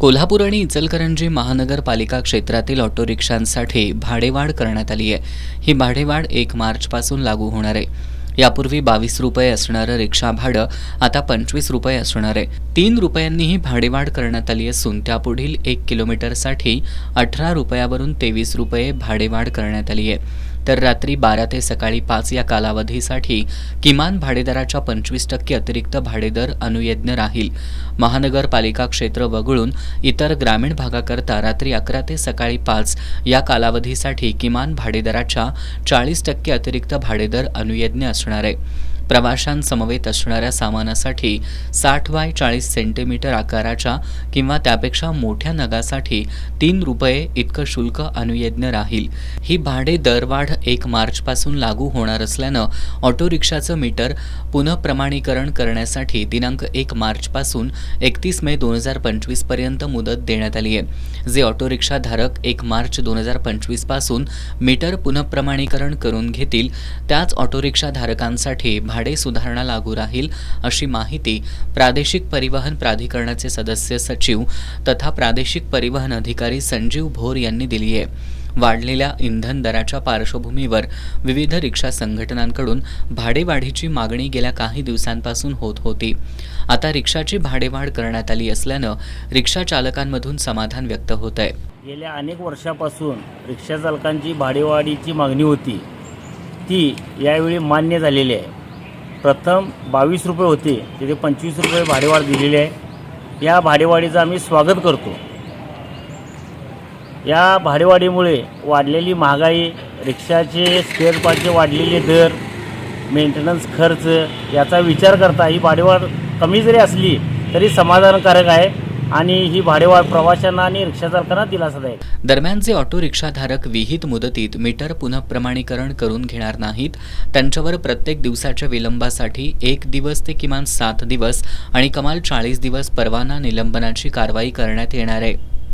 कोल्हापूर आणि इचलकरंजी महानगरपालिका क्षेत्रातील ऑटो रिक्षांसाठी भाडेवाढ करण्यात आली आहे। ही भाडेवाढ 1 मार्चपासून लागू होणार आहे। यापूर्वी 22 रुपये असणारं रिक्षा भाडं आता 25 रुपये असणार आहे। 3 रुपयांनी ही भाडेवाढ करण्यात आली असून त्यापुढील 1 किलोमीटरसाठी 18 रुपयावरून 23 रुपये भाडेवाढ करण्यात आली आहे। तर रात्री 12 ते सकाळी 5 या कालावधीसाठी किमान भाडेदराच्या 25% अतिरिक्त भाडेदर अनुज्ञेय राहील। महानगरपालिका क्षेत्र वगळून इतर ग्रामीण भागाकरता रात्री 11 ते सकाळी 5 या कालावधीसाठी किमान भाडेदराच्या 40% अतिरिक्त भाडेदर अनुज्ञेय असणार आहे। प्रवाशांसमवेत असणाऱ्या सामानासाठी 60 बाय 40 सेंटीमीटर आकाराच्या किंवा त्यापेक्षा मोठ्या नगासाठी 3 रुपये इतकं शुल्क अनुज्ञेय राहील। ही भाडे दरवाढ 1 मार्चपासून लागू होणार असल्यानं ऑटो रिक्षाचं मीटर पुनःप्रमाणीकरण करण्यासाठी दिनांक 1 मार्चपासून 31 मे 2025 पर्यंत मुदत देण्यात आली आहे। जे ऑटो रिक्षा धारक 1 मार्च 2025 पासून मीटर पुनःप्रमाणीकरण करून घेतील त्याच ऑटो रिक्षा धारकांसाठी भाडे सुधारणा लागू राहील, अशी माहिती प्रादेशिक परिवहन प्राधिकरणाचे सदस्य सचिव तथा प्रादेशिक परिवहन अधिकारी संजीव भोर यांनी दिली आहे। वाढलेल्या इंधन दराच्या पार्श्वभूमीवर विविध रिक्षा संघटनांकडून भाडेवाढीची मागणी गेल्या काही दिवसांपासून होत होती। आता रिक्षाची भाडेवाढ करण्यात आली असल्यानं रिक्षा चालकांमधून समाधान व्यक्त होत आहे। गेल्या अनेक वर्षापासून रिक्षा चालकांची भाडेवाढीची मागणी होती, ती यावेळी मान्य झालेली आहे। प्रथम 22 रुपये होते, तिथे 25 रुपये भाडेवाढ दिलेली आहे। या भाडेवाढीचं आम्ही स्वागत करतो। या भाडेवाढीमुळे वाढलेली महागाई, रिक्षाचे स्पेअर पार्टचे वाढलेले दर, मेंटेनन्स खर्च याचा विचार करता ही भाडेवाढ कमी जरी असली तरी समाधानकारक आहे आणि ही भाडेवाढ प्रवाशांना आणि रिक्षा चालकांना दिलासा देईल। दरम्यान जे ऑटो रिक्षाधारक विहित मुदतीत मीटर पुनःप्रमाणीकरण करून घेणार नाहीत त्यांच्यावर प्रत्येक दिवसाच्या विलंबासाठी 1 दिवस ते किमान 7 दिवस आणि कमाल 40 दिवस परवाना निलंबनाची कारवाई करण्यात येणार आहे।